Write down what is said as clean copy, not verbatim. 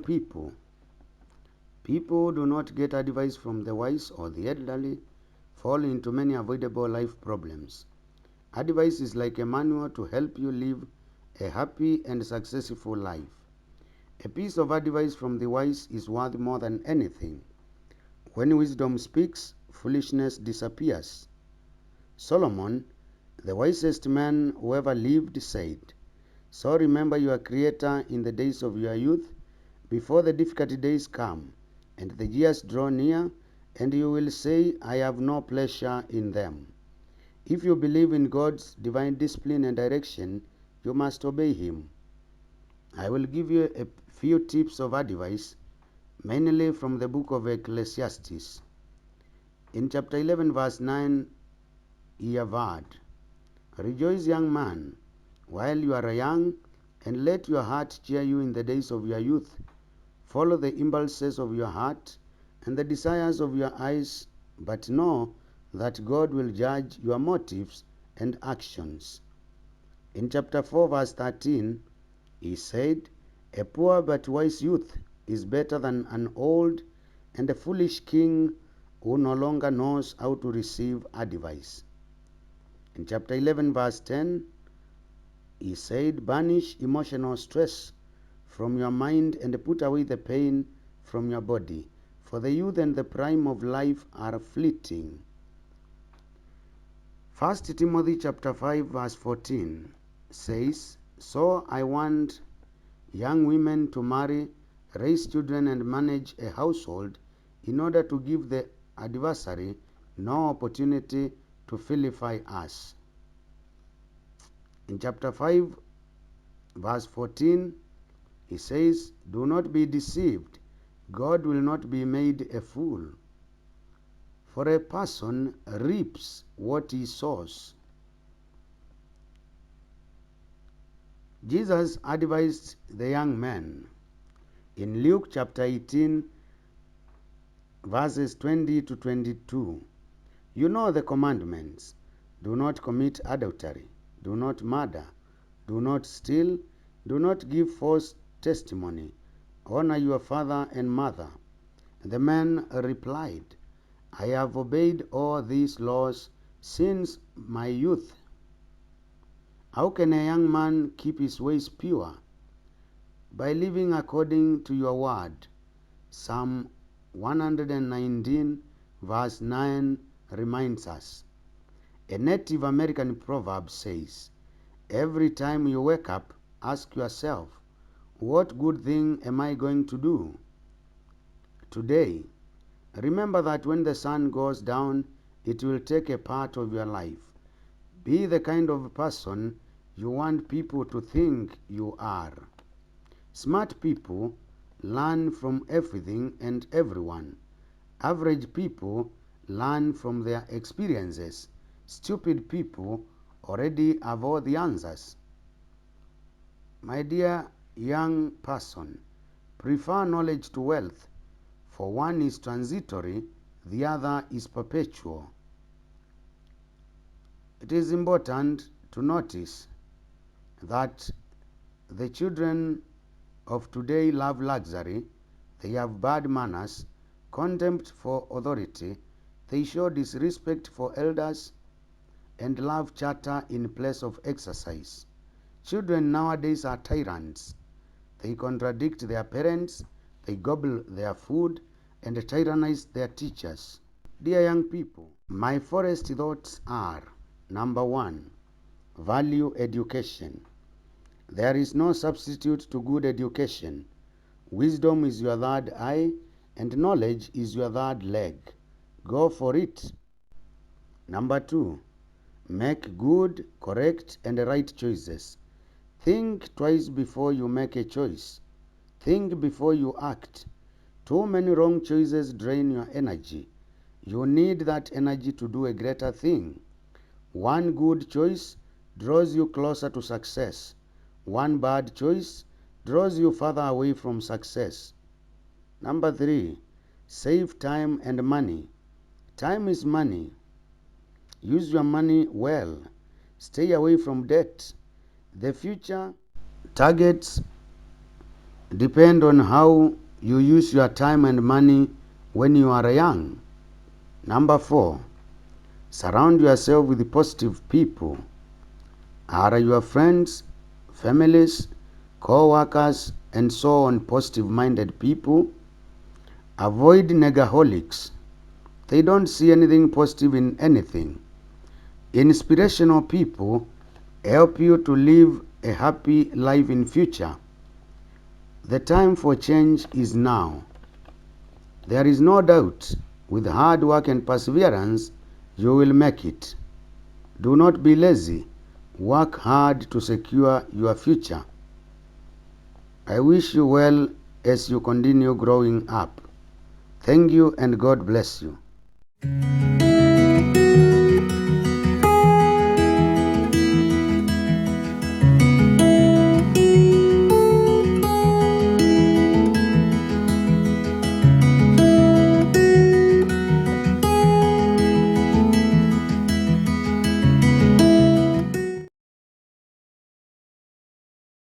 people. People do not get advice from the wise or the elderly, fall into many avoidable life problems. Advice is like a manual to help you live a happy and successful life. A piece of advice from the wise is worth more than anything. When wisdom speaks, foolishness disappears. Solomon, the wisest man who ever lived, said, "So remember your Creator in the days of your youth, before the difficult days come, and the years draw near, and you will say, I have no pleasure in them." If you believe in God's divine discipline and direction, you must obey Him. I will give you a few tips of advice, mainly from the book of Ecclesiastes. In chapter 11, verse 9, ye have heard, "Rejoice, young man, while you are young, and let your heart cheer you in the days of your youth. Follow the impulses of your heart and the desires of your eyes, but know that God will judge your motives and actions." In chapter 4, verse 13, he said, "A poor but wise youth is better than an old and a foolish king who no longer knows how to receive advice." In chapter 11, verse 10, he said, "Banish emotional stress from your mind and put away the pain from your body, for the youth and the prime of life are fleeting." 1 Timothy chapter 5, verse 14 says, "So I want young women to marry, raise children, and manage a household in order to give the adversary no opportunity to vilify us." In chapter 5, verse 14, he says, "Do not be deceived. God will not be made a fool. For a person reaps what he sows." Jesus advised the young men in Luke chapter 18, verses 20 to 22. "You know the commandments. Do not commit adultery. Do not murder. Do not steal. Do not give false testimony. Honor your father and mother." The man replied, "I have obeyed all these laws since my youth." "How can a young man keep his ways pure?" "By living according to your word." Psalm 119, verse 9 reminds us. A Native American proverb says, "Every time you wake up, ask yourself, what good thing am I going to do today?" Remember that when the sun goes down, it will take a part of your life. Be the kind of person you want people to think you are. Smart people learn from everything and everyone. Average people learn from their experiences. Stupid people already have all the answers. My dear young person, prefer knowledge to wealth, for one is transitory, the other is perpetual. It is important to notice that the children of today love luxury, they have bad manners, contempt for authority, they show disrespect for elders, and love chatter in place of exercise. Children nowadays are tyrants. They contradict their parents, they gobble their food, and tyrannize their teachers. Dear young people, my forest thoughts are: number 1, value education. There is no substitute to good education. Wisdom is your third eye, and knowledge is your third leg. Go for it. Number 2, make good, correct, and right choices. Think twice before you make a choice. Think before you act. Too many wrong choices drain your energy. You need that energy to do a greater thing. One good choice draws you closer to success. One bad choice draws you further away from success. Number 3, save time and money. Time is money. Use your money well. Stay away from debt. The future targets depend on how you use your time and money when you are young. Number 4, surround yourself with positive people. Are your friends, families, co-workers, and so on positive-minded people? Avoid negaholics. They don't see anything positive in anything. Inspirational people help you to live a happy life in future. The time for change is now. There is no doubt, with hard work and perseverance, you will make it. Do not be lazy. Work hard to secure your future. I wish you well as you continue growing up. Thank you and God bless you.